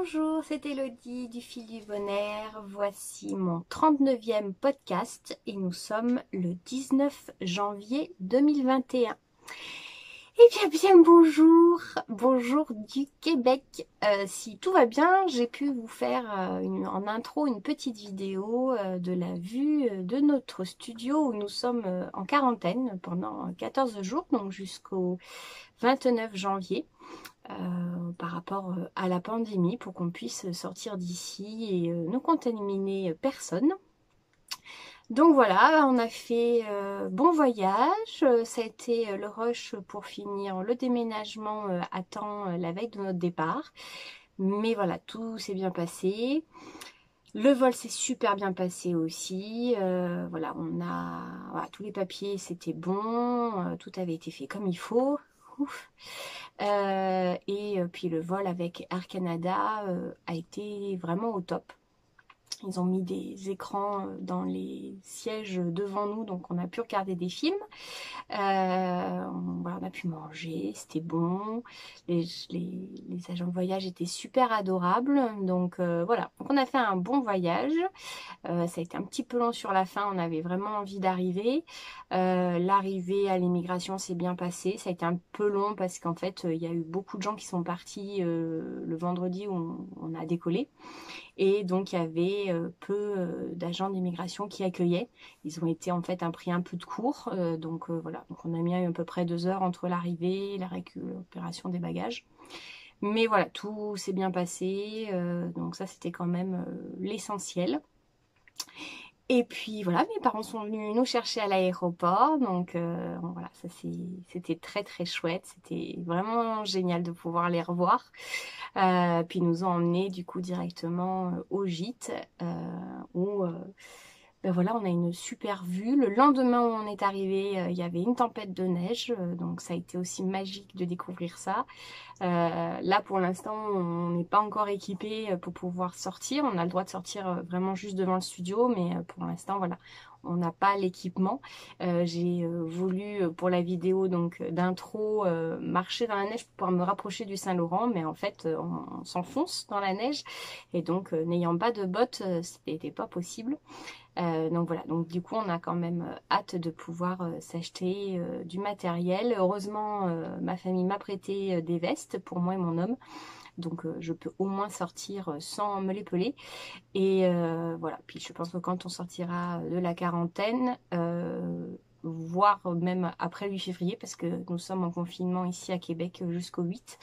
Bonjour, c'est Elodie du Fil du Bonheur. Voici mon 39e podcast et nous sommes le 19 janvier 2021. Bonjour du Québec. Si tout va bien, j'ai pu vous faire en intro une petite vidéo de la vue de notre studio où nous sommes en quarantaine pendant 14 jours, donc jusqu'au 29 janvier. Par rapport à la pandémie pour qu'on puisse sortir d'ici et ne contaminer personne. Donc voilà, on a fait bon voyage, ça a été le rush pour finir le déménagement à temps la veille de notre départ. Mais voilà, tout s'est bien passé. Le vol s'est super bien passé aussi. Voilà, tous les papiers, c'était bon, tout avait été fait comme il faut. Ouf. Puis le vol avec Air Canada a été vraiment au top. Ils ont mis des écrans dans les sièges devant nous, donc on a pu regarder des films. Voilà, on a pu manger, c'était bon. Les agents de voyage étaient super adorables. Donc voilà, donc on a fait un bon voyage. Ça a été un petit peu long sur la fin, on avait vraiment envie d'arriver. L'arrivée à l'immigration s'est bien passée. Ça a été un peu long parce qu'en fait, il y a eu beaucoup de gens qui sont partis le vendredi où on a décollé. Et donc, il y avait peu d'agents d'immigration qui accueillaient. Ils ont été en fait pris un peu de court. Voilà, donc on a mis à peu près 2 heures entre l'arrivée et la récupération des bagages. Mais voilà, tout s'est bien passé. Donc ça, c'était quand même l'essentiel. Et puis voilà, mes parents sont venus nous chercher à l'aéroport. Donc voilà, c'était très très chouette. C'était vraiment génial de pouvoir les revoir. Puis ils nous ont emmenés du coup directement au gîte où ben voilà, on a une super vue. Le lendemain où on est arrivé, il y avait une tempête de neige, donc ça a été aussi magique de découvrir ça. Là pour l'instant, on n'est pas encore équipé pour pouvoir sortir. On a le droit de sortir vraiment juste devant le studio, mais pour l'instant, voilà, on n'a pas l'équipement. J'ai voulu pour la vidéo donc d'intro marcher dans la neige pour pouvoir me rapprocher du Saint-Laurent, mais en fait on s'enfonce dans la neige et donc n'ayant pas de bottes, c'était pas possible. Donc voilà, donc du coup on a quand même hâte de pouvoir s'acheter du matériel. Heureusement ma famille m'a prêté des vestes pour moi et mon homme, donc je peux au moins sortir sans me les peler. Et voilà, puis je pense que quand on sortira de la quarantaine, voire même après le 8 février, parce que nous sommes en confinement ici à Québec jusqu'au 8,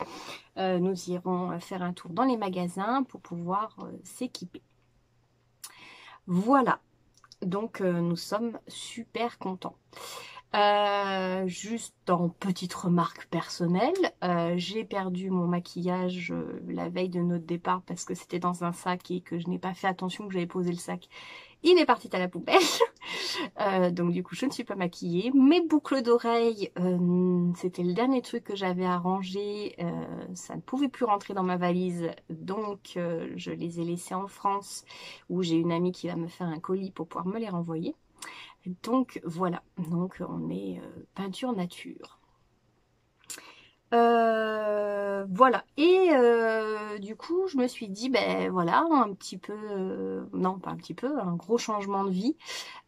nous irons faire un tour dans les magasins pour pouvoir s'équiper. Voilà. Donc nous sommes super contents. Juste en petite remarque personnelle, j'ai perdu mon maquillage la veille de notre départ parce que c'était dans un sac et que je n'ai pas fait attention que j'avais posé le sac. Il est parti à la poubelle. Donc du coup je ne suis pas maquillée. Mes boucles d'oreilles, c'était le dernier truc que j'avais à ranger. Ça ne pouvait plus rentrer dans ma valise. Donc je les ai laissées en France où j'ai une amie qui va me faire un colis pour pouvoir me les renvoyer. Donc voilà, donc on est peinture nature. Voilà, et du coup je me suis dit, ben voilà, un petit peu, non pas un petit peu, un gros changement de vie.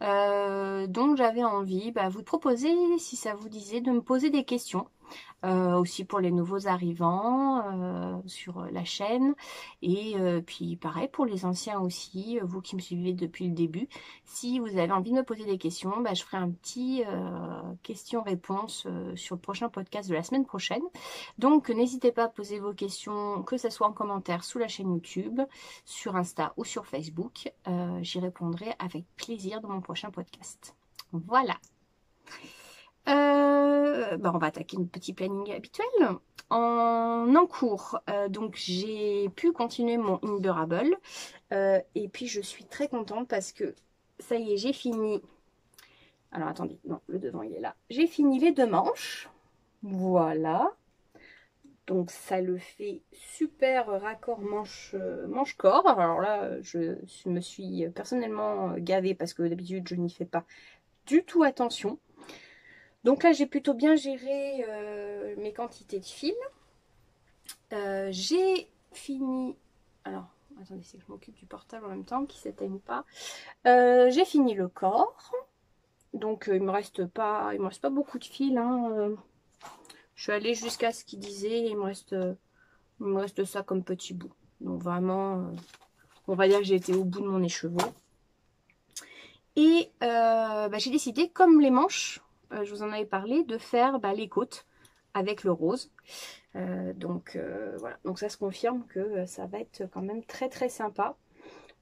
Donc j'avais envie, vous proposer, si ça vous disait, de me poser des questions. Aussi pour les nouveaux arrivants sur la chaîne et puis pareil pour les anciens aussi, vous qui me suivez depuis le début, si vous avez envie de me poser des questions, je ferai un petit questions-réponses sur le prochain podcast de la semaine prochaine. Donc n'hésitez pas à poser vos questions, que ce soit en commentaire sous la chaîne YouTube, sur Insta ou sur Facebook. J'y répondrai avec plaisir dans mon prochain podcast. Voilà. On va attaquer notre petit planning habituel. En cours, donc j'ai pu continuer mon Unbearable et puis je suis très contente parce que ça y est, j'ai fini. Alors attendez, non, le devant il est là. J'ai fini les 2 manches. Voilà. Donc ça le fait super raccord manche-corps. Alors là, je me suis personnellement gavée parce que d'habitude je n'y fais pas du tout attention. Donc là, j'ai plutôt bien géré mes quantités de fil. J'ai fini Alors, attendez, c'est que je m'occupe du portable en même temps, qui ne s'éteigne pas. J'ai fini le corps. Donc, il me reste pas beaucoup de fil. Hein. Je suis allée jusqu'à ce qu'il disait. Il me reste ça comme petit bout. Donc, vraiment, on va dire que j'ai été au bout de mon écheveau. Et j'ai décidé, comme les manches, je vous en avais parlé, de faire les côtes avec le rose. Voilà, donc ça se confirme que ça va être quand même très très sympa.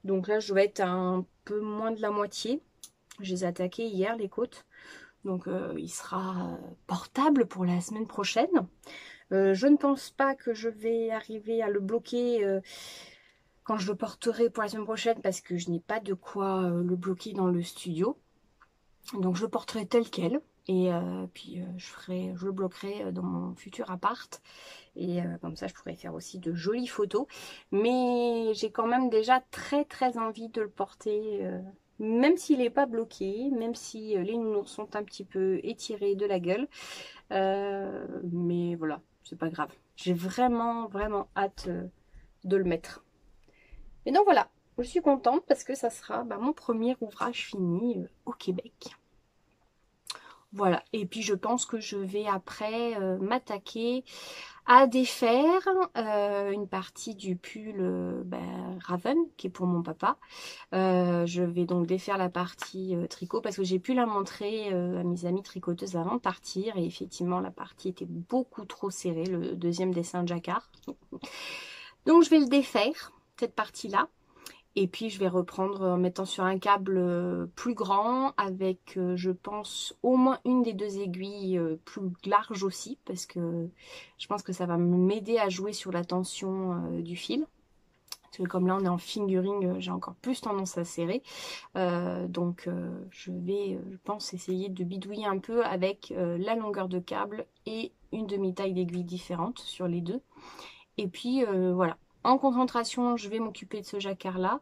Donc là je vais être un peu moins de la moitié. Je les ai attaquées hier les côtes. Donc il sera portable pour la semaine prochaine. Je ne pense pas que je vais arriver à le bloquer quand je le porterai pour la semaine prochaine parce que je n'ai pas de quoi le bloquer dans le studio. Donc je le porterai tel quel. Et puis je le bloquerai dans mon futur appart. Et comme ça, je pourrais faire aussi de jolies photos. Mais j'ai quand même déjà très très envie de le porter. Même s'il n'est pas bloqué. Même si les nounours sont un petit peu étirés de la gueule. Mais voilà, c'est pas grave. J'ai vraiment vraiment hâte de le mettre. Et donc voilà, je suis contente parce que ça sera mon premier ouvrage fini au Québec. Voilà, et puis je pense que je vais après m'attaquer à défaire une partie du pull Raven qui est pour mon papa. Je vais donc défaire la partie tricot parce que j'ai pu la montrer à mes amies tricoteuses avant de partir et effectivement la partie était beaucoup trop serrée, le deuxième dessin de jacquard. Donc je vais le défaire, cette partie-là. Et puis je vais reprendre en mettant sur un câble plus grand avec je pense au moins une des deux aiguilles plus large aussi parce que je pense que ça va m'aider à jouer sur la tension du fil. Parce que comme là on est en fingering, j'ai encore plus tendance à serrer. Je vais, je pense, essayer de bidouiller un peu avec la longueur de câble et une demi-taille d'aiguille différente sur les deux. Et puis voilà. En concentration, je vais m'occuper de ce jacquard-là.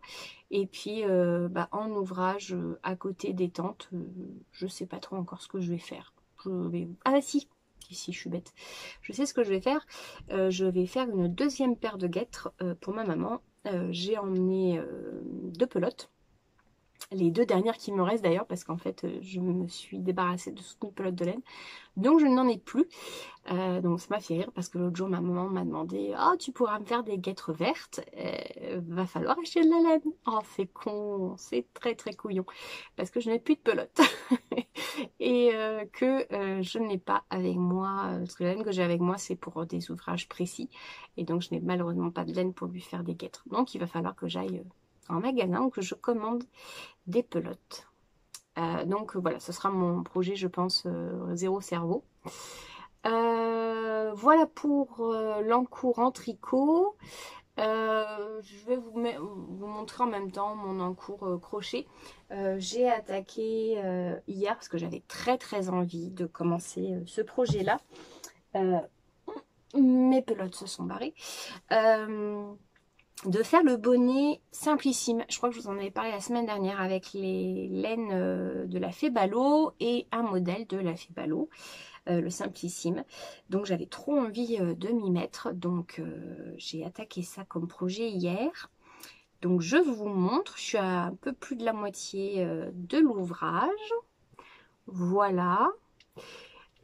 Et puis, en ouvrage, à côté des tentes, je sais pas trop encore ce que je vais faire. Ah si, ici, je suis bête. Je sais ce que je vais faire. Je vais faire une deuxième paire de guêtres pour ma maman. J'ai emmené 2 pelotes. Les 2 dernières qui me restent d'ailleurs, parce qu'en fait, je me suis débarrassée de toutes mes pelotes de laine. Donc, je n'en ai plus. Donc ça m'a fait rire parce que l'autre jour ma maman m'a demandé « Oh, tu pourras me faire des guêtres vertes, va falloir acheter de la laine. » Oh, c'est con, c'est très très couillon parce que je n'ai plus de pelote et que je n'ai pas avec moi, parce que la laine que j'ai avec moi c'est pour des ouvrages précis et donc je n'ai malheureusement pas de laine pour lui faire des guêtres. Donc il va falloir que j'aille en magasin ou que je commande des pelotes. Donc voilà, ce sera mon projet je pense zéro cerveau. Voilà pour l'encours en tricot. Je vais vous montrer en même temps mon encours crochet. J'ai attaqué hier parce que j'avais très très envie de commencer ce projet-là. Mes pelotes se sont barrées. De faire le bonnet simplissime. Je crois que je vous en avais parlé la semaine dernière avec les laines de la Fée Ballot et un modèle de la Fée Ballot. Le simplissime. Donc j'avais trop envie de m'y mettre. Donc j'ai attaqué ça comme projet hier. Donc je vous montre. Je suis à un peu plus de la moitié de l'ouvrage. Voilà.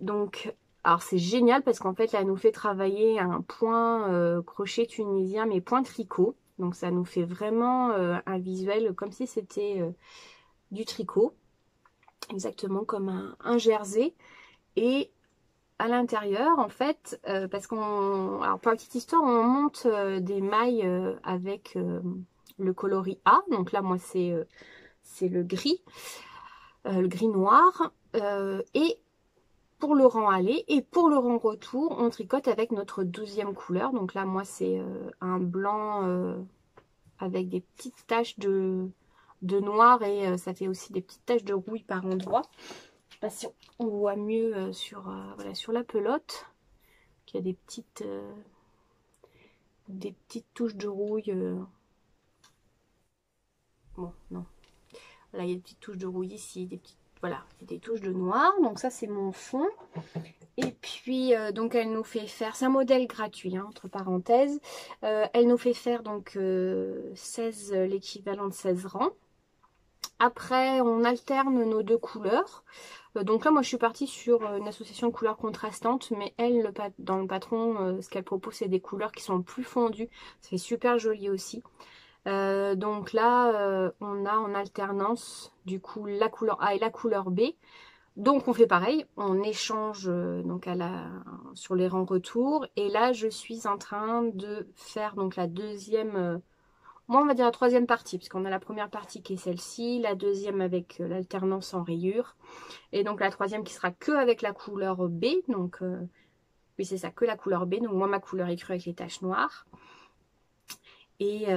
Donc, alors c'est génial parce qu'en fait là, elle nous fait travailler un point crochet tunisien, mais point tricot. Donc ça nous fait vraiment un visuel comme si c'était du tricot. Exactement comme un jersey. Et à l'intérieur en fait parce alors pour la petite histoire on monte des mailles avec le coloris A, donc là moi c'est le gris noir et pour le rang aller et pour le rang retour on tricote avec notre 12e couleur, donc là moi c'est un blanc avec des petites taches de noir et ça fait aussi des petites taches de rouille par endroit. Je sais pas si on voit mieux sur la pelote, qu'il y a des petites touches de rouille. Bon, non. Là, il y a des petites touches de rouille ici, voilà, il y a des touches de noir. Donc ça, c'est mon fond. Et puis, donc, elle nous fait faire, c'est un modèle gratuit, hein, entre parenthèses. Elle nous fait faire donc 16, l'équivalent de 16 rangs. Après, on alterne nos deux couleurs. Donc là, moi, je suis partie sur une association de couleurs contrastantes, mais elle, dans le patron, ce qu'elle propose, c'est des couleurs qui sont plus fondues. C'est super joli aussi. Donc là, on a en alternance, du coup, la couleur A et la couleur B. Donc on fait pareil, on échange donc sur les rangs retour. Et là, je suis en train de faire donc la deuxième, moi on va dire la troisième partie, puisqu'on a la première partie qui est celle-ci, la deuxième avec l'alternance en rayures, et donc la troisième qui sera que avec la couleur B. Donc oui c'est ça, que la couleur B. Donc moi ma couleur écrue avec les taches noires. Et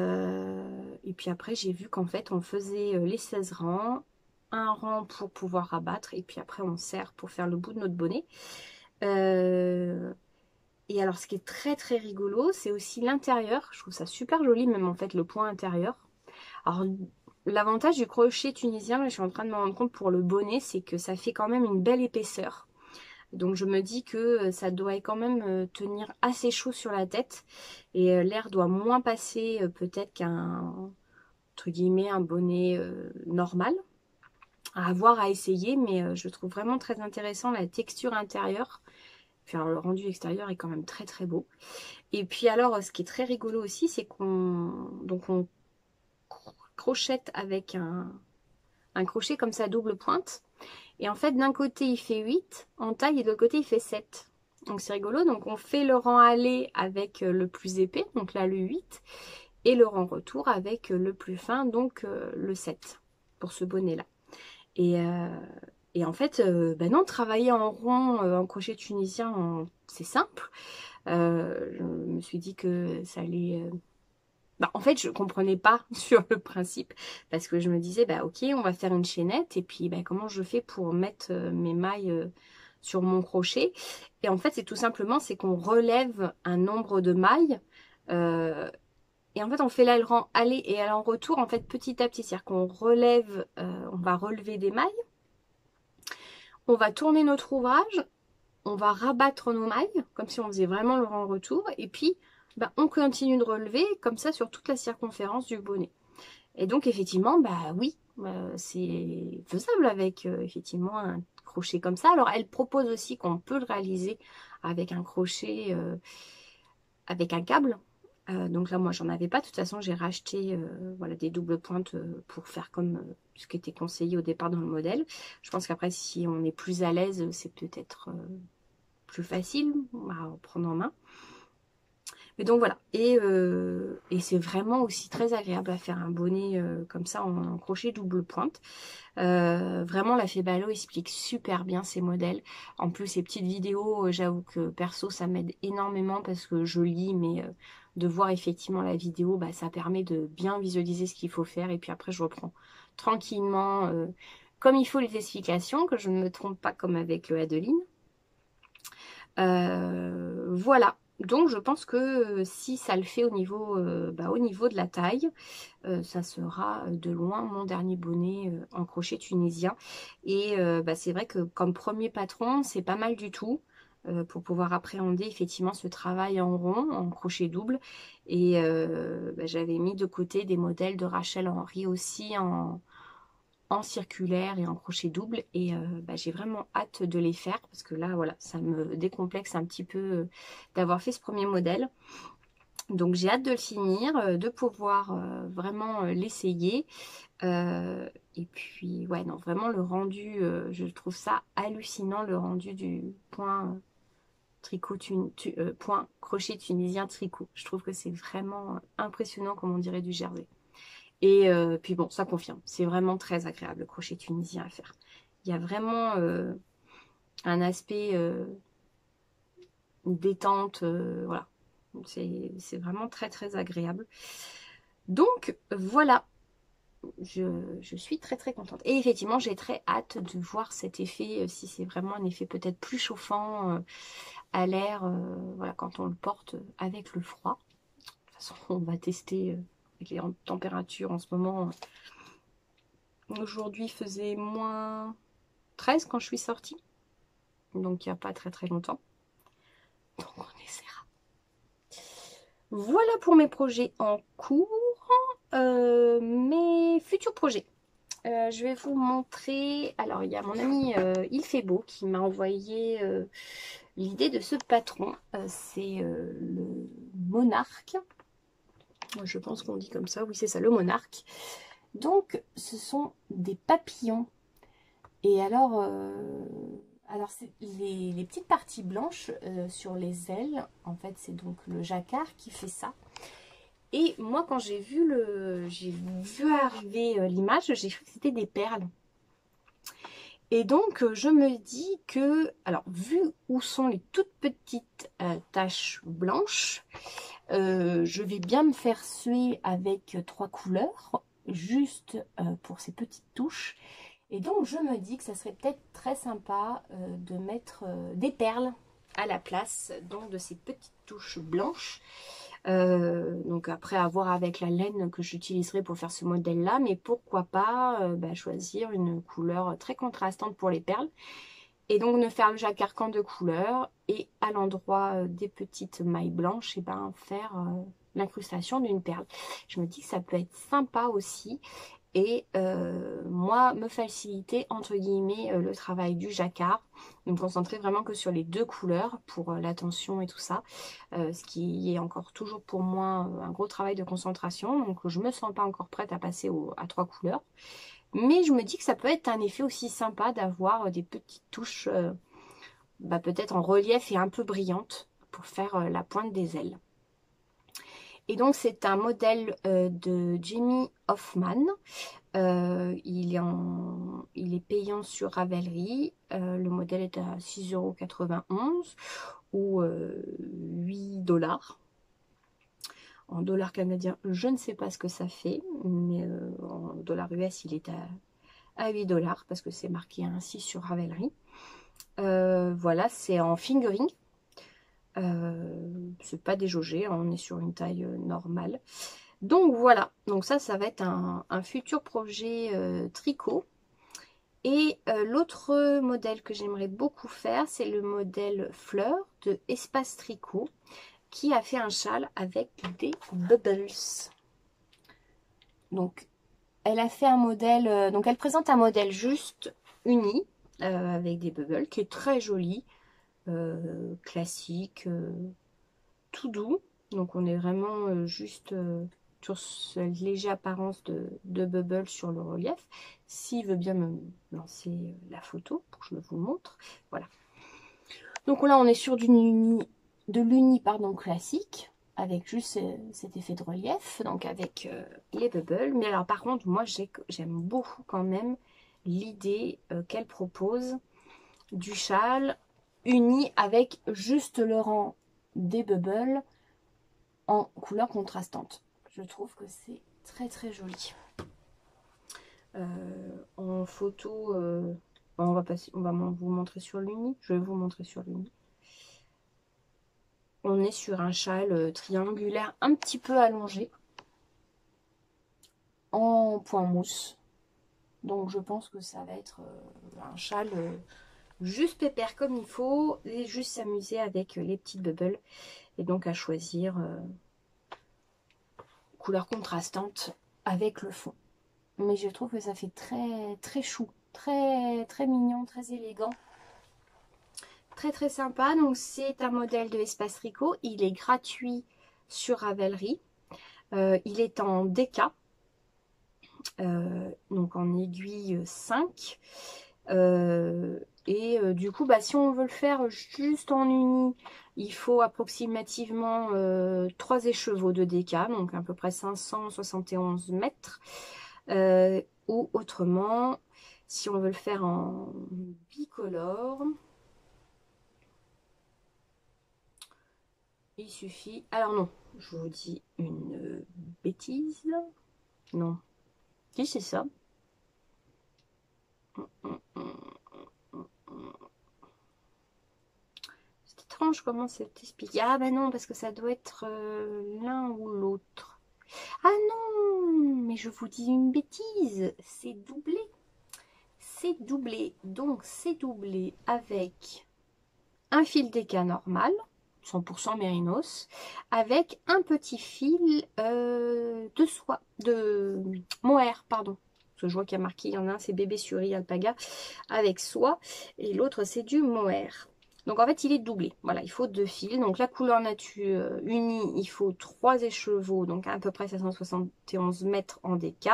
puis après j'ai vu qu'en fait on faisait les 16 rangs. Un rang pour pouvoir rabattre et puis après on serre pour faire le bout de notre bonnet. Et alors ce qui est très très rigolo, c'est aussi l'intérieur. Je trouve ça super joli, même en fait le point intérieur. Alors l'avantage du crochet tunisien, là, je suis en train de me rendre compte pour le bonnet, c'est que ça fait quand même une belle épaisseur. Donc je me dis que ça doit quand même tenir assez chaud sur la tête. Et l'air doit moins passer peut-être qu'un, entre guillemets, un bonnet normal. À avoir, à essayer, mais je trouve vraiment très intéressant la texture intérieure. Puis alors, le rendu extérieur est quand même très très beau. Et puis alors, ce qui est très rigolo aussi, c'est on crochette avec un crochet comme ça double pointe. Et en fait, d'un côté, il fait 8 en taille et de l'autre côté, il fait 7. Donc c'est rigolo. Donc on fait le rang aller avec le plus épais, donc là le 8, et le rang retour avec le plus fin, donc le 7, pour ce bonnet-là. Et en fait, ben non, travailler en rond, en crochet tunisien, c'est simple. Je me suis dit que ça allait... Bah, en fait, je comprenais pas sur le principe. Parce que je me disais, bah ok, on va faire une chaînette. Et puis, bah, comment je fais pour mettre mes mailles sur mon crochet? Et en fait, c'est tout simplement, c'est qu'on relève un nombre de mailles. euh, et en fait, on fait l'aileron aller et aileron retour, en fait, petit à petit. C'est-à-dire qu'on relève, on va relever des mailles. On va tourner notre ouvrage, on va rabattre nos mailles, comme si on faisait vraiment le rang retour, et puis bah, on continue de relever comme ça sur toute la circonférence du bonnet. Et donc effectivement, bah oui, c'est faisable avec effectivement un crochet comme ça. Alors elle propose aussi qu'on peut le réaliser avec un crochet, avec un câble. Donc là, moi, j'en avais pas. De toute façon, j'ai racheté voilà, des doubles pointes pour faire comme ce qui était conseillé au départ dans le modèle. Je pense qu'après, si on est plus à l'aise, c'est peut-être plus facile à prendre en main. Mais donc voilà. Et c'est vraiment aussi très agréable à faire un bonnet comme ça en crochet double pointe. Vraiment, la Febalo explique super bien ces modèles. En plus, ces petites vidéos, j'avoue que perso, ça m'aide énormément parce que je lis, mais de voir effectivement la vidéo, bah, ça permet de bien visualiser ce qu'il faut faire. Et puis après, je reprends tranquillement, comme il faut, les explications, que je ne me trompe pas comme avec le Adeline. Voilà. Donc je pense que si ça le fait au niveau de la taille, ça sera de loin mon dernier bonnet en crochet tunisien. Et c'est vrai que comme premier patron, c'est pas mal du tout pour pouvoir appréhender effectivement ce travail en rond, en crochet double. Et j'avais mis de côté des modèles de Rachel Henry aussi en circulaire et en crochet double. Et j'ai vraiment hâte de les faire parce que là, voilà, ça me décomplexe un petit peu d'avoir fait ce premier modèle. Donc j'ai hâte de le finir, de pouvoir vraiment l'essayer. Et puis, ouais, non, vraiment le rendu, je trouve ça hallucinant, le rendu du point point crochet tunisien tricot. Je trouve que c'est vraiment impressionnant, comme on dirait du jersey. Et puis bon, ça confirme, c'est vraiment très agréable le crochet tunisien à faire. Il y a vraiment un aspect détente, voilà. C'est vraiment très très agréable. Donc voilà, je suis très très contente. Et effectivement, j'ai très hâte de voir cet effet, si c'est vraiment un effet peut-être plus chauffant à l'air, voilà, quand on le porte avec le froid. De toute façon, on va tester avec les températures en ce moment. Aujourd'hui, il faisait -13 quand je suis sortie. donc il n'y a pas très longtemps. Donc on essaiera. Voilà pour mes projets en cours. Mes futurs projets. Je vais vous montrer. Alors, il y a mon ami Il fait beau qui m'a envoyé l'idée de ce patron. C'est le monarque. Je pense qu'on dit comme ça. Oui, c'est ça, le monarque. Donc, ce sont des papillons. Et alors c'est les petites parties blanches sur les ailes. En fait, c'est donc le jacquard qui fait ça. Et moi, quand j'ai vu arriver l'image, j'ai cru que c'était des perles. Et donc, je me dis que, alors, vu où sont les toutes petites taches blanches, je vais bien me faire suer avec 3 couleurs, juste pour ces petites touches. Et donc, je me dis que ça serait peut-être très sympa de mettre des perles à la place donc, de ces petites touches blanches. Donc après, à voir avec la laine que j'utiliserai pour faire ce modèle là, mais pourquoi pas choisir une couleur très contrastante pour les perles et donc ne faire le jacquard qu'en 2 couleurs et à l'endroit des petites mailles blanches et faire l'incrustation d'une perle. Je me dis que ça peut être sympa aussi et moi me faciliter entre guillemets le travail du jacquard, de me concentrer vraiment que sur les 2 couleurs pour l'attention et tout ça, ce qui est encore toujours pour moi un gros travail de concentration, donc je me sens pas encore prête à passer à 3 couleurs, mais je me dis que ça peut être un effet aussi sympa d'avoir des petites touches peut-être en relief et un peu brillantes pour faire la pointe des ailes. Et donc c'est un modèle de Jamie Hoffman. Il est payant sur Ravelry. Le modèle est à 6,91 € ou 8 $. En dollars canadiens, je ne sais pas ce que ça fait, mais en dollars US, il est à 8 $ parce que c'est marqué ainsi sur Ravelry. Voilà, c'est en fingering. C'est pas déjaugé, on est sur une taille normale. Donc voilà, donc ça va être un futur projet tricot. Et l'autre modèle que j'aimerais beaucoup faire, c'est le modèle Fleur de Espace Tricot, qui a fait un châle avec des bubbles. Donc elle a fait un modèle, donc elle présente un modèle juste uni, avec des bubbles, qui est très joli, classique, tout doux. Donc on est vraiment juste sur cette légère apparence de bubble sur le relief. S'il veut bien me lancer la photo pour que je vous montre. Voilà. Donc là on est sur de l'uni classique, avec juste cet effet de relief, donc avec les bubbles. Mais alors par contre moi j'aime beaucoup quand même l'idée qu'elle propose du châle uni avec juste le rang des bubbles en couleur contrastante. Je trouve que c'est très joli. En photo, on va vous montrer sur l'uni. Je vais vous montrer sur l'uni. On est sur un châle triangulaire un petit peu allongé en point mousse. Donc je pense que ça va être un châle juste pépère comme il faut et juste s'amuser avec les petites bubbles. Et donc à choisir couleur contrastante avec le fond. Mais je trouve que ça fait très chou, très mignon, très élégant, très sympa. Donc c'est un modèle de Espace Tricot, il est gratuit sur Ravelry, il est en DK, donc en aiguille 5, du coup si on veut le faire juste en uni, il faut approximativement 3 écheveaux de DK, donc à peu près 571 mètres. Ou autrement, si on veut le faire en bicolore, il suffit... Alors non, je vous dis une bêtise. Non. Si, c'est ça. C'est étrange comment c'est expliqué. Ah ben non, parce que ça doit être l'un ou l'autre. Ah non, mais je vous dis une bêtise. C'est doublé. C'est doublé. Donc c'est doublé avec un fil DK normal, 100% mérinos, avec un petit fil de soie, de mohair, pardon. Parce que je vois qu'il y a marqué, il y en a un, c'est bébé suri alpaga avec soie, et l'autre, c'est du mohair. Donc en fait, il est doublé. Voilà, il faut 2 fils. Donc la couleur nature unie, il faut 3 écheveaux, donc à peu près 771 mètres en DK,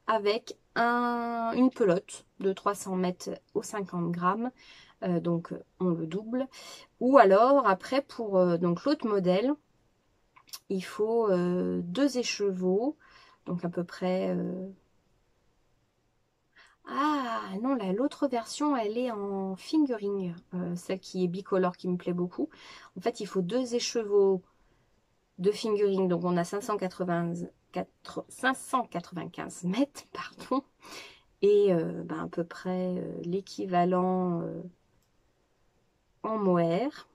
avec une pelote de 300 mètres au 50 grammes. Donc on le double. Ou alors, après, pour donc l'autre modèle, il faut 2 écheveaux, donc à peu près... Ah non, l'autre version, elle est en fingering, celle qui est bicolore, qui me plaît beaucoup. En fait, il faut 2 écheveaux de fingering, donc on a 595 mètres, pardon, et ben, à peu près l'équivalent en mohair.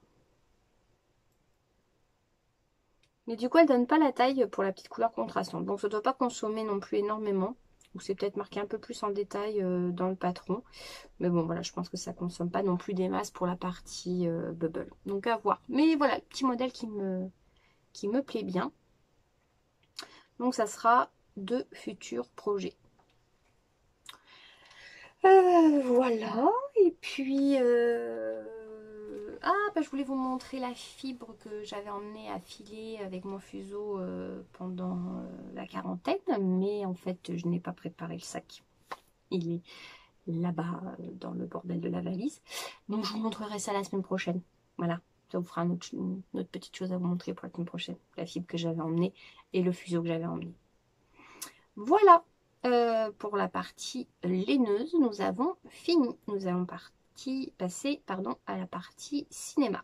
Mais du coup, elle donne pas la taille pour la petite couleur contrastante. Donc, ça ne doit pas consommer non plus énormément. Ou c'est peut-être marqué un peu plus en détail dans le patron. Mais bon, voilà, je pense que ça consomme pas non plus des masses pour la partie bubble. Donc, à voir. Mais voilà, petit modèle qui me plaît bien. Donc, ça sera de futurs projets. Voilà. Et puis... Ah, bah, je voulais vous montrer la fibre que j'avais emmenée à filer avec mon fuseau pendant la quarantaine. Mais en fait, je n'ai pas préparé le sac. Il est là-bas dans le bordel de la valise. Donc, je vous montrerai ça la semaine prochaine. Voilà. Ça vous fera une autre petite chose à vous montrer pour la semaine prochaine. La fibre que j'avais emmenée et le fuseau que j'avais emmené. Voilà. Pour la partie laineuse, nous avons fini. Nous allons passer à la partie cinéma.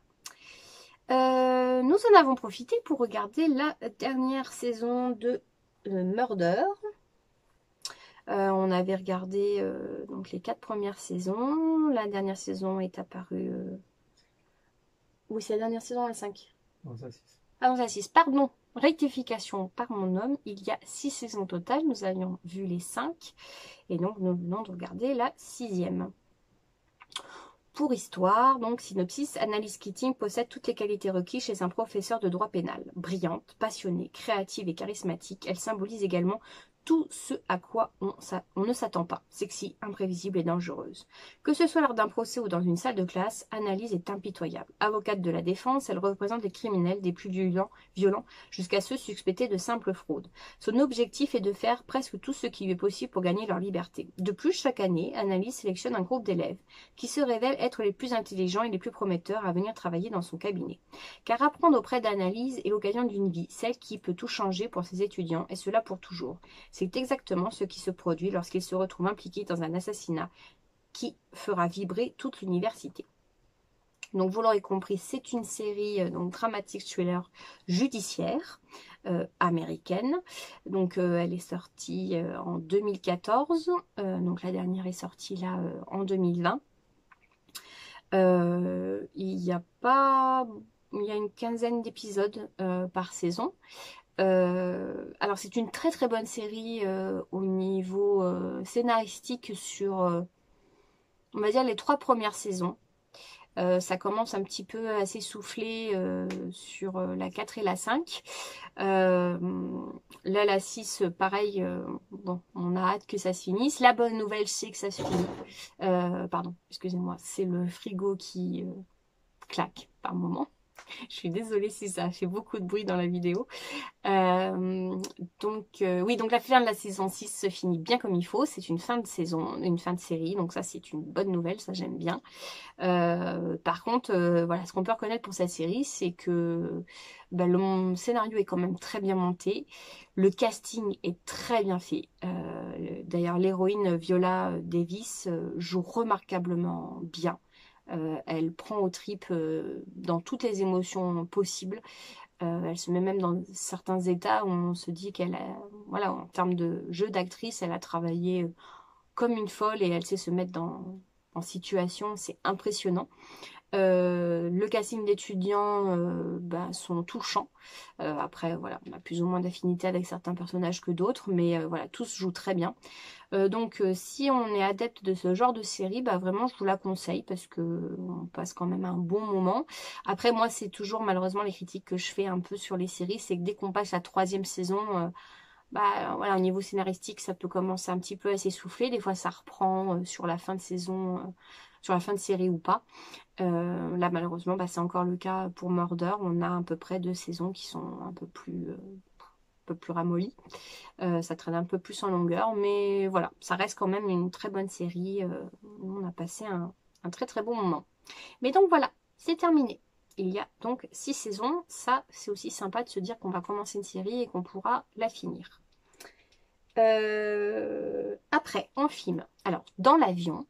Nous en avons profité pour regarder la dernière saison de Murder. On avait regardé donc les 4 premières saisons. La dernière saison est apparue... Oui, c'est la dernière saison, la 5. Non, ça, 6. Ah non, la 6, pardon. Rectification par mon homme. Il y a 6 saisons au total. Nous avions vu les 5. Et donc, nous venons de regarder la 6e. Pour histoire, donc synopsis, Annalise Keating possède toutes les qualités requises chez un professeur de droit pénal. Brillante, passionnée, créative et charismatique, elle symbolise également tout ce à quoi on ne s'attend pas, sexy, imprévisible et dangereuse. Que ce soit lors d'un procès ou dans une salle de classe, Annalise est impitoyable. Avocate de la défense, elle représente les criminels des plus violents jusqu'à ceux suspectés de simple fraude. Son objectif est de faire presque tout ce qui lui est possible pour gagner leur liberté. De plus, chaque année, Annalise sélectionne un groupe d'élèves qui se révèlent être les plus intelligents et les plus prometteurs à venir travailler dans son cabinet. Car apprendre auprès d'Annalise est l'occasion d'une vie, celle qui peut tout changer pour ses étudiants, et cela pour toujours. C'est exactement ce qui se produit lorsqu'il se retrouve impliqué dans un assassinat qui fera vibrer toute l'université. Donc vous l'aurez compris, c'est une série donc dramatique thriller judiciaire américaine. Donc elle est sortie en 2014, donc la dernière est sortie là en 2020. Il y a une quinzaine d'épisodes par saison. Alors c'est une très très bonne série au niveau scénaristique sur, on va dire, les 3 premières saisons. Ça commence un petit peu à s'essouffler sur la 4 et la 5. Là, la 6, pareil, bon, on a hâte que ça se finisse. La bonne nouvelle, c'est que ça se finit. Pardon, excusez-moi, c'est le frigo qui claque par moment. Je suis désolée si ça fait beaucoup de bruit dans la vidéo. Oui, donc la fin de la saison 6 se finit bien comme il faut. C'est une fin de saison, une fin de série. Donc ça, c'est une bonne nouvelle. Ça, j'aime bien. Par contre, voilà, ce qu'on peut reconnaître pour cette série, c'est que le scénario est quand même très bien monté. Le casting est très bien fait. D'ailleurs, l'héroïne Viola Davis joue remarquablement bien. Elle prend aux tripes dans toutes les émotions possibles. Elle se met même dans certains états où on se dit qu'elle a, voilà, en termes de jeu d'actrice, elle a travaillé comme une folle et elle sait se mettre en situation, c'est impressionnant. Le casting d'étudiants, sont touchants. Après, voilà, on a plus ou moins d'affinité avec certains personnages que d'autres, mais voilà, tous jouent très bien. Donc si on est adepte de ce genre de série, bah vraiment je vous la conseille parce que on passe quand même un bon moment. Après moi c'est toujours malheureusement les critiques que je fais un peu sur les séries, c'est que dès qu'on passe la 3e saison, bah voilà, au niveau scénaristique ça peut commencer un petit peu à s'essouffler. Des fois ça reprend sur la fin de saison, sur la fin de série ou pas. Là malheureusement bah, c'est encore le cas pour Murder, on a à peu près 2 saisons qui sont un peu plus ramollies. Ça traîne un peu plus en longueur, mais voilà, ça reste quand même une très bonne série. On a passé un très très bon moment. Mais donc voilà, c'est terminé. Il y a donc 6 saisons. Ça, c'est aussi sympa de se dire qu'on va commencer une série et qu'on pourra la finir. Après, en film. Alors, dans l'avion,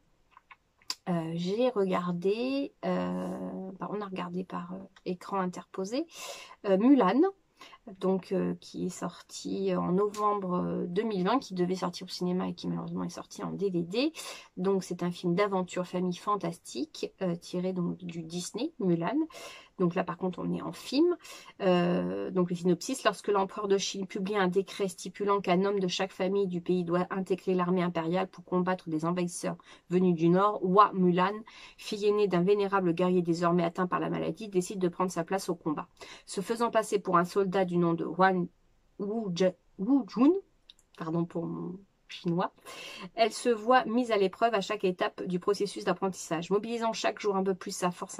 j'ai regardé, on a regardé par écran interposé, Mulan. Donc qui est sorti en novembre 2020, qui devait sortir au cinéma et qui malheureusement est sorti en DVD. Donc c'est un film d'aventure famille fantastique tiré donc du Disney Mulan. Donc là par contre on est en film. Donc le synopsis: lorsque l'empereur de Chine publie un décret stipulant qu'un homme de chaque famille du pays doit intégrer l'armée impériale pour combattre des envahisseurs venus du nord, Hua Mulan, fille aînée d'un vénérable guerrier désormais atteint par la maladie, décide de prendre sa place au combat. Se faisant passer pour un soldat du nom de Wu Jun, pardon pour mon chinois, elle se voit mise à l'épreuve à chaque étape du processus d'apprentissage, mobilisant chaque jour un peu plus sa force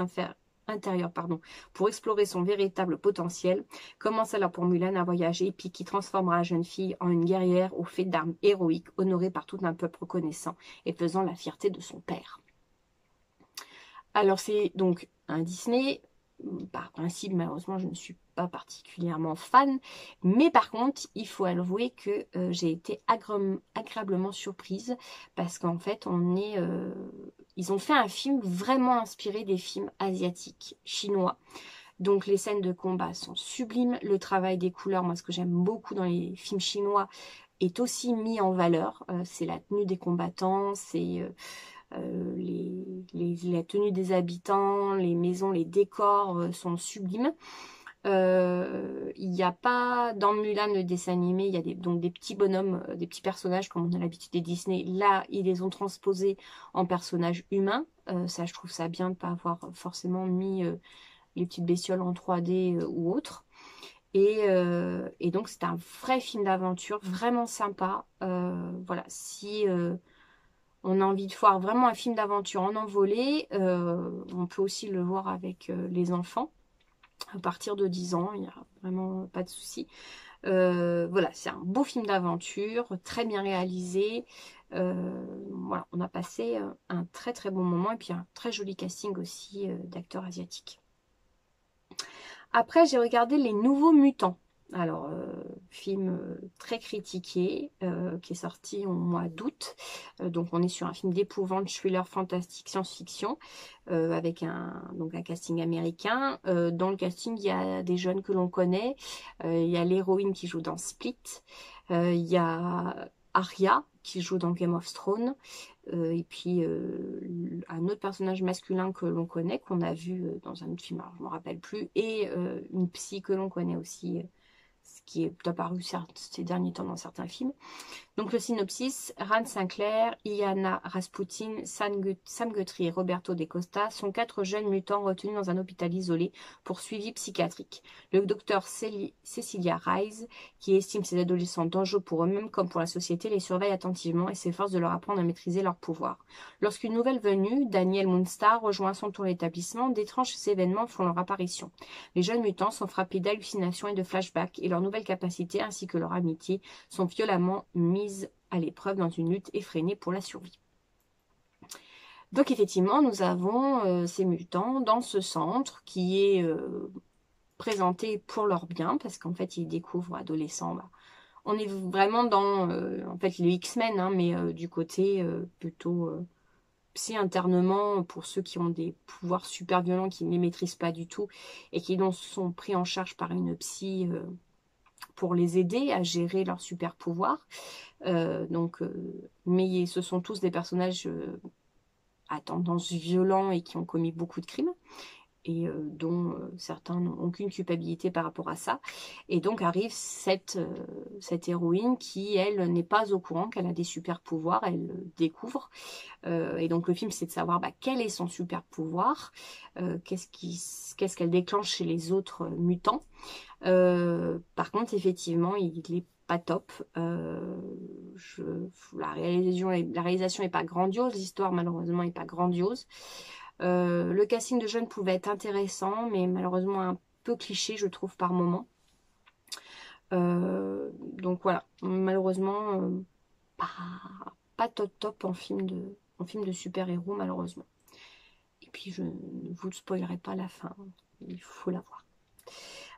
intérieure pour explorer son véritable potentiel. Commence alors pour Mulan un voyage épique qui transformera la jeune fille en une guerrière au fait d'armes héroïques, honorée par tout un peuple reconnaissant et faisant la fierté de son père. Alors c'est donc un Disney. Par principe, malheureusement, je ne suis pas particulièrement fan. Mais par contre, il faut avouer que j'ai été agréablement surprise. Parce qu'en fait, ils ont fait un film vraiment inspiré des films asiatiques, chinois. Donc les scènes de combat sont sublimes. Le travail des couleurs, moi ce que j'aime beaucoup dans les films chinois, est aussi mis en valeur. C'est la tenue des combattants, c'est... la tenue des habitants, les maisons, les décors sont sublimes. Il n'y a pas, dans Mulan, le dessin animé, il y a donc des petits bonhommes, des petits personnages comme on a l'habitude des Disney. Là, ils les ont transposés en personnages humains. Ça, je trouve ça bien de ne pas avoir forcément mis les petites bestioles en 3D ou autre. Et donc, c'est un vrai film d'aventure, vraiment sympa. Voilà, si... on a envie de voir vraiment un film d'aventure en envolée. On peut aussi le voir avec les enfants. À partir de 10 ans, il n'y a vraiment pas de souci. Voilà, c'est un beau film d'aventure, très bien réalisé. Voilà, on a passé un très très bon moment et puis un très joli casting aussi d'acteurs asiatiques. Après, j'ai regardé Les Nouveaux Mutants. Alors, film très critiqué, qui est sorti au mois d'août. Donc, on est sur un film d'épouvante, thriller fantastique, science-fiction, avec un casting américain. Dans le casting, il y a des jeunes que l'on connaît. Il y a l'héroïne qui joue dans Split. Il y a Arya qui joue dans Game of Thrones. Et puis un autre personnage masculin que l'on connaît, qu'on a vu dans un autre film, alors je ne me rappelle plus, et une psy que l'on connaît aussi, ce qui est apparu ces derniers temps dans certains films. Donc le synopsis: Rand Sinclair, Iana Rasputin, Sam Guthrie et Roberto De Costa sont 4 jeunes mutants retenus dans un hôpital isolé pour suivi psychiatrique. Le docteur Cecilia Reyes, qui estime ces adolescents dangereux pour eux-mêmes comme pour la société, les surveille attentivement et s'efforce de leur apprendre à maîtriser leurs pouvoirs. Lorsqu'une nouvelle venue, Daniel Moonstar, rejoint à son tour l'établissement, d'étranges événements font leur apparition. Les jeunes mutants sont frappés d'hallucinations et de flashbacks et leurs nouvelles capacités ainsi que leur amitié sont violemment mises à l'épreuve dans une lutte effrénée pour la survie. Donc effectivement, nous avons ces mutants dans ce centre qui est présenté pour leur bien, parce qu'en fait, ils découvrent adolescents. On est vraiment dans en fait les X-Men, hein, mais du côté plutôt psy internement pour ceux qui ont des pouvoirs super violents, qui ne les maîtrisent pas du tout et qui donc sont pris en charge par une psy pour les aider à gérer leurs super pouvoirs. Mais ce sont tous des personnages à tendance violente et qui ont commis beaucoup de crimes. et dont certains n'ont aucune culpabilité par rapport à ça. Et donc arrive cette héroïne qui, elle, n'est pas au courant qu'elle a des super pouvoirs, elle le découvre. Et donc le film, c'est de savoir quel est son super pouvoir, qu'est-ce qu'elle déclenche chez les autres mutants. Par contre, effectivement, il est pas top. La réalisation est pas grandiose, l'histoire malheureusement est pas grandiose. Le casting de jeunes pouvait être intéressant, mais malheureusement un peu cliché, je trouve, par moment. Donc voilà, malheureusement, pas top en film de super-héros, malheureusement. Et puis je ne vous spoilerai pas la fin, il faut la voir.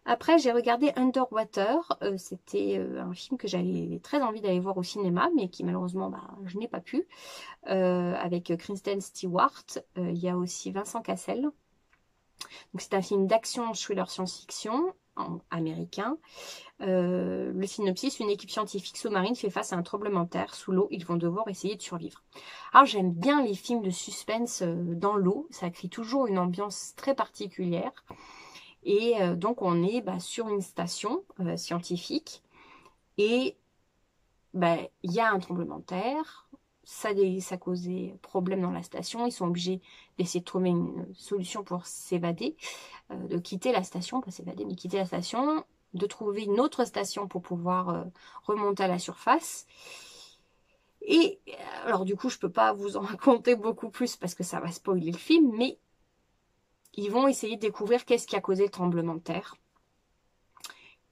Après, j'ai regardé Underwater. C'était un film que j'avais très envie d'aller voir au cinéma, mais qui malheureusement, je n'ai pas pu. Avec Kristen Stewart. Il y a aussi Vincent Cassel. Donc c'est un film d'action, thriller, science-fiction américain. Le synopsis, une équipe scientifique sous-marine fait face à un tremblement de terre. Sous l'eau, ils vont devoir essayer de survivre. Alors j'aime bien les films de suspense dans l'eau. Ça crée toujours une ambiance très particulière. Et donc on est sur une station scientifique et il y a un tremblement de terre, ça causait problème dans la station, ils sont obligés d'essayer de trouver une solution pour s'évader, de quitter la station, pas s'évader mais quitter la station, de trouver une autre station pour pouvoir remonter à la surface. Et alors du coup je peux pas vous en raconter beaucoup plus parce que ça va spoiler le film, mais ils vont essayer de découvrir qu'est-ce qui a causé le tremblement de terre.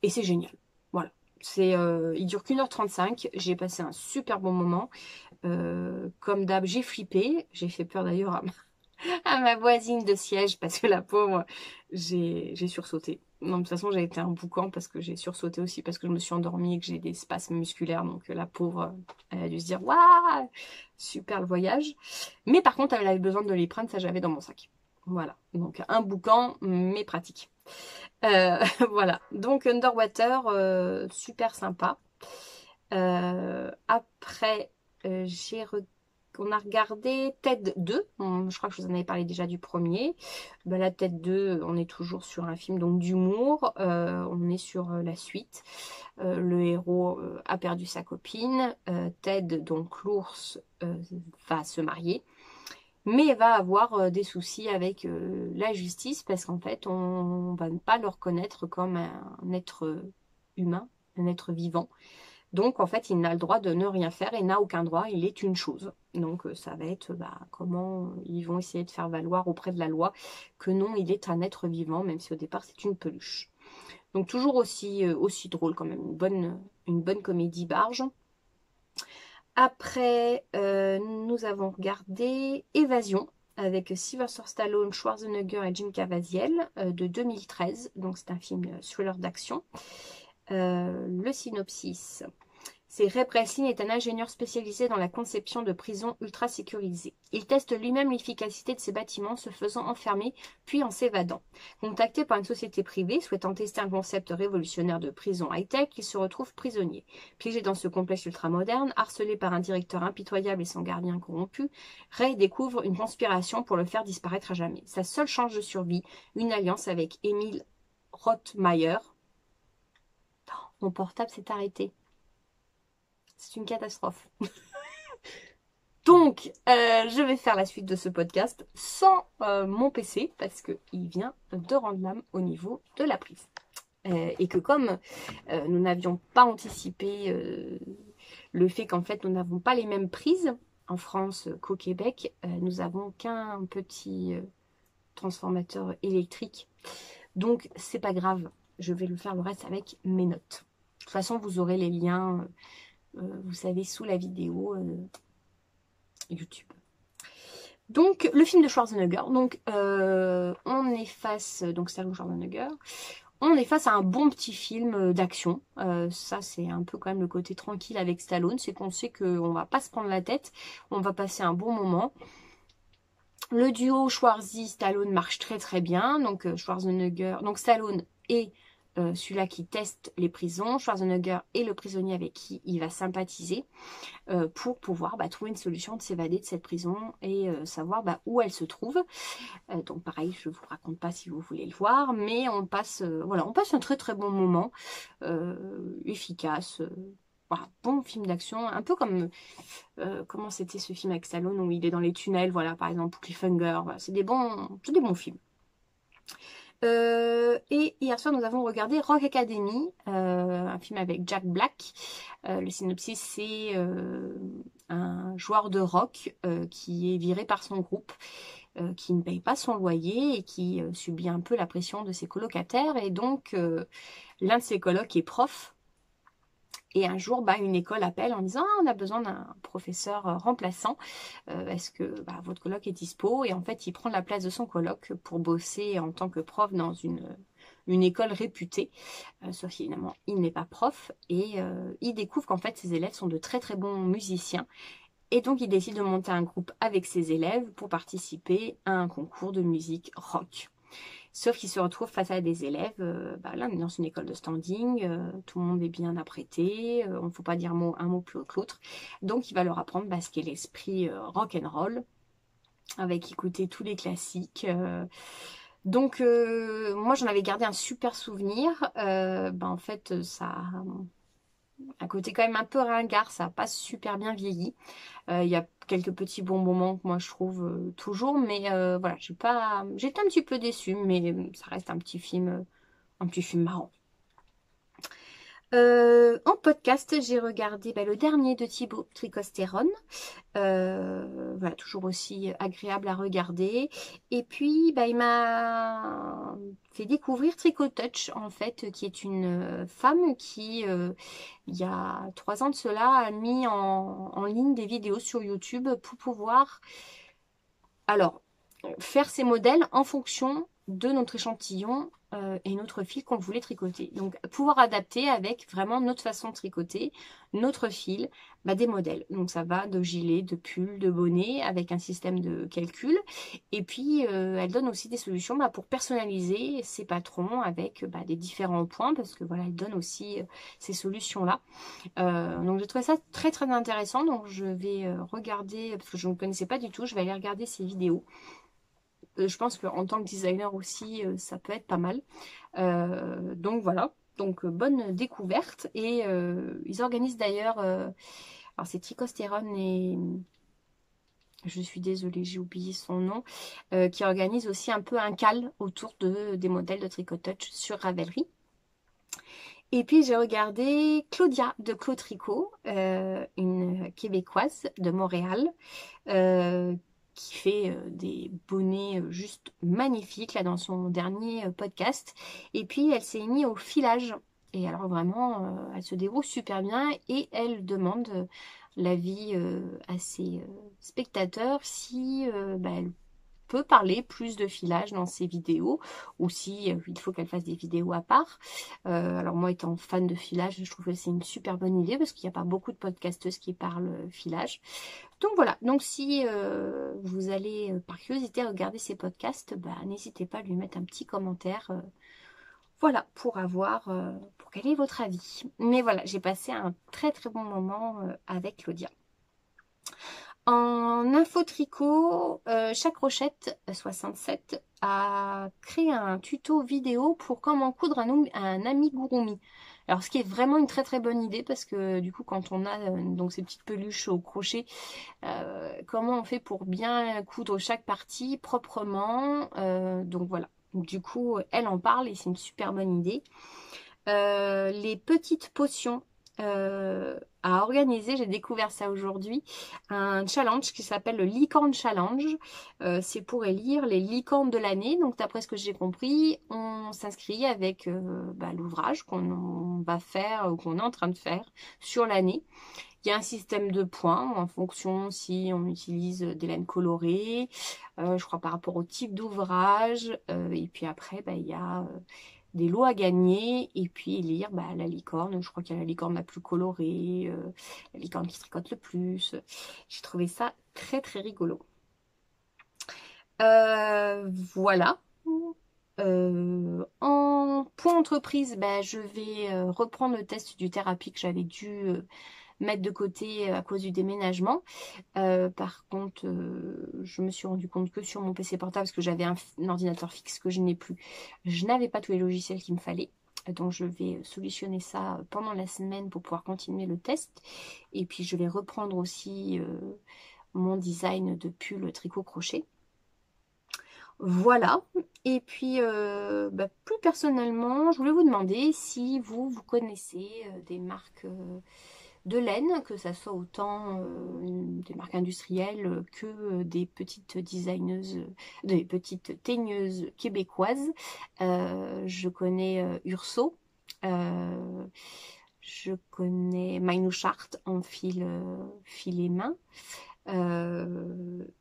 Et c'est génial. Voilà. Il dure qu'1h35. J'ai passé un super bon moment. Comme d'hab, j'ai flippé. J'ai fait peur d'ailleurs à ma voisine de siège parce que la pauvre, j'ai sursauté. Non, de toute façon, j'ai été un boucan parce que j'ai sursauté aussi parce que je me suis endormie et que j'ai des spasmes musculaires. Donc la pauvre, elle a dû se dire « Waouh, super le voyage !» Mais par contre, elle avait besoin de l'épreuve, ça j'avais dans mon sac. Voilà, donc un boucan, mais pratique. Voilà, donc Underwater, super sympa. Après, on a regardé Ted 2. Je crois que je vous en avais parlé déjà du premier. La Ted 2, on est toujours sur un film donc d'humour. On est sur la suite. Le héros a perdu sa copine. Ted, donc l'ours, va se marier. Mais va avoir des soucis avec la justice parce qu'en fait, on va ne pas le reconnaître comme un être humain, un être vivant. Donc, en fait, il n'a le droit de ne rien faire et n'a aucun droit, il est une chose. Donc, ça va être comment ils vont essayer de faire valoir auprès de la loi que non, il est un être vivant, même si au départ, c'est une peluche. Donc, toujours aussi drôle quand même, une bonne comédie barge. Après, nous avons regardé Évasion avec Sylvester Stallone, Schwarzenegger et Jim Caviezel de 2013. Donc, c'est un film thriller d'action. Le synopsis. C'est Ray Breslin est un ingénieur spécialisé dans la conception de prisons ultra sécurisées. Il teste lui-même l'efficacité de ses bâtiments, se faisant enfermer, puis en s'évadant. Contacté par une société privée souhaitant tester un concept révolutionnaire de prison high-tech, il se retrouve prisonnier. Piégé dans ce complexe ultramoderne, harcelé par un directeur impitoyable et son gardien corrompu, Ray découvre une conspiration pour le faire disparaître à jamais. Sa seule chance de survie, une alliance avec Emile Rothmeyer. Mon portable s'est arrêté. C'est une catastrophe. Donc, je vais faire la suite de ce podcast sans mon PC parce qu'il vient de rendre l'âme au niveau de la prise. Et que comme nous n'avions pas anticipé le fait qu'en fait nous n'avons pas les mêmes prises en France qu'au Québec, nous avons qu'un petit transformateur électrique. Donc, c'est pas grave, je vais le faire le reste avec mes notes. De toute façon, vous aurez les liens... vous savez, sous la vidéo YouTube. Donc, le film de Schwarzenegger. Donc, on est face... Donc, Stallone Schwarzenegger. On est face à un bon petit film d'action. Ça, c'est un peu quand même le côté tranquille avec Stallone. C'est qu'on sait qu'on va pas se prendre la tête. On va passer un bon moment. Le duo Schwarzy-Stallone marche très très bien. Donc, Schwarzenegger... Donc, Stallone et celui-là qui teste les prisons, Schwarzenegger est le prisonnier avec qui il va sympathiser pour pouvoir trouver une solution de s'évader de cette prison et savoir où elle se trouve. Donc pareil, je ne vous raconte pas si vous voulez le voir, mais on passe, voilà, on passe un très très bon moment, efficace. Voilà, bon film d'action, un peu comme, comment c'était ce film avec Stallone où il est dans les tunnels, voilà, par exemple, ou Cliffhanger, voilà, c'est des bons films. Et hier soir, nous avons regardé Rock Academy, un film avec Jack Black. Le synopsis, c'est un joueur de rock qui est viré par son groupe, qui ne paye pas son loyer et qui subit un peu la pression de ses colocataires. Et donc, l'un de ses colocs est prof. Et un jour, une école appelle en disant on a besoin d'un professeur remplaçant. Est-ce que votre coloc est dispo? Et en fait, il prend la place de son coloc pour bosser en tant que prof dans une école réputée. Sauf qu'évidemment, il n'est pas prof. Et il découvre qu'en fait, ses élèves sont de très très bons musiciens. Et donc, il décide de monter un groupe avec ses élèves pour participer à un concours de musique rock. Sauf qu'il se retrouve face à des élèves, là on est dans une école de standing, tout le monde est bien apprêté, on ne faut pas dire un mot plus haut que l'autre. Donc il va leur apprendre ce qu'est l'esprit rock and roll, avec écouter tous les classiques. Donc moi j'en avais gardé un super souvenir. En fait ça a un côté quand même un peu ringard, ça n'a pas super bien vieilli. Il y a quelques petits bons moments que moi je trouve toujours, mais voilà, j'étais un petit peu déçue, mais ça reste un petit film marrant. En podcast, j'ai regardé le dernier de Thibaut Tricostérone. Voilà, toujours aussi agréable à regarder. Et puis, il m'a fait découvrir Tricot Touch, en fait, qui est une femme qui, il y a 3 ans de cela, a mis en ligne des vidéos sur YouTube pour pouvoir, faire ses modèles en fonction de notre échantillon et notre fil qu'on voulait tricoter. Donc, pouvoir adapter avec vraiment notre façon de tricoter, notre fil, des modèles. Donc, ça va de gilets, de pulls, de bonnets, avec un système de calcul. Et puis, elle donne aussi des solutions pour personnaliser ses patrons avec des différents points, parce que voilà, elle donne aussi ces solutions-là. Donc, j'ai trouvé ça très, très intéressant. Donc, je vais regarder, parce que je ne connaissais pas du tout, je vais aller regarder ces vidéos. Je pense qu'en tant que designer aussi, ça peut être pas mal. Donc voilà, donc bonne découverte. Et ils organisent d'ailleurs, alors c'est Tricostérone et je suis désolée, j'ai oublié son nom, qui organise aussi un peu un call autour des modèles de Tricot Touch sur Ravelry. Et puis j'ai regardé Claudia de Claude Tricot, une Québécoise de Montréal, qui fait des bonnets juste magnifiques là dans son dernier podcast. Et puis elle s'est mise au filage. Et alors vraiment, elle se débrouille super bien et elle demande l'avis à ses spectateurs si elle peut parler plus de filage dans ses vidéos ou si il faut qu'elle fasse des vidéos à part. Alors moi étant fan de filage, je trouve que c'est une super bonne idée parce qu'il n'y a pas beaucoup de podcasteuses qui parlent filage. Donc voilà, donc si vous allez par curiosité regarder ces podcasts, n'hésitez pas à lui mettre un petit commentaire. Voilà, pour quel est votre avis. Mais voilà, j'ai passé un très très bon moment avec Claudia. En info tricot, chaque Rochette 67 a créé un tuto vidéo pour comment coudre un amigurumi. Alors ce qui est vraiment une très très bonne idée parce que du coup quand on a donc ces petites peluches au crochet, comment on fait pour bien coudre chaque partie proprement. Donc voilà, du coup elle en parle et c'est une super bonne idée. Les petites potions à organiser, j'ai découvert ça aujourd'hui, un challenge qui s'appelle le Licorne Challenge. C'est pour élire les licornes de l'année. Donc d'après ce que j'ai compris, on s'inscrit avec l'ouvrage qu'on va faire ou qu'on est en train de faire sur l'année. Il y a un système de points en fonction si on utilise des laines colorées, je crois par rapport au type d'ouvrage. Et puis après, il y a des lots à gagner et puis élire la licorne. Je crois qu'il y a la licorne la plus colorée, la licorne qui tricote le plus. J'ai trouvé ça très très rigolo. Voilà. En point entreprise, bah, je vais reprendre le test du thérapie que j'avais dû mettre de côté à cause du déménagement. Par contre, je me suis rendu compte que sur mon PC portable, parce que j'avais un ordinateur fixe que je n'ai plus, je n'avais pas tous les logiciels qu'il me fallait. Donc je vais solutionner ça pendant la semaine pour pouvoir continuer le test. Et puis je vais reprendre aussi mon design de pull tricot-crochet. Voilà. Et puis bah, plus personnellement, je voulais vous demander si vous connaissez des marques de laine, que ça soit autant des marques industrielles que des petites designeuses, des petites teigneuses québécoises. Je connais Urso, je connais Minouchart en filet main,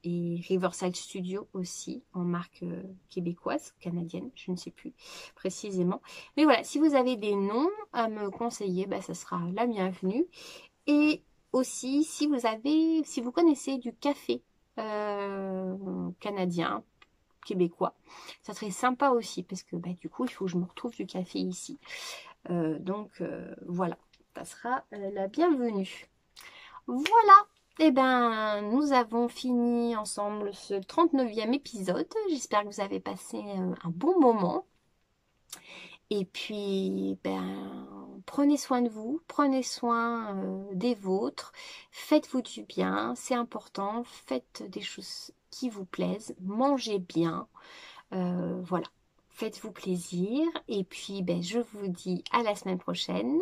et Riverside Studio aussi en marque québécoise, canadienne, je ne sais plus précisément. Mais voilà, si vous avez des noms à me conseiller, bah, ça sera la bienvenue. Et aussi, si vous connaissez du café canadien, québécois, ça serait sympa aussi parce que bah, du coup, il faut que je me retrouve du café ici. Donc voilà, ça sera la bienvenue. Voilà, et ben nous avons fini ensemble ce 39e épisode. J'espère que vous avez passé un bon moment. Et puis, ben, prenez soin de vous, prenez soin des vôtres, faites-vous du bien, c'est important, faites des choses qui vous plaisent, mangez bien, voilà, faites-vous plaisir. Et puis, ben, je vous dis à la semaine prochaine.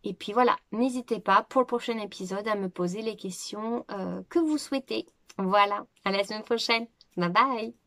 Et puis voilà, n'hésitez pas pour le prochain épisode à me poser les questions que vous souhaitez. Voilà, à la semaine prochaine. Bye bye.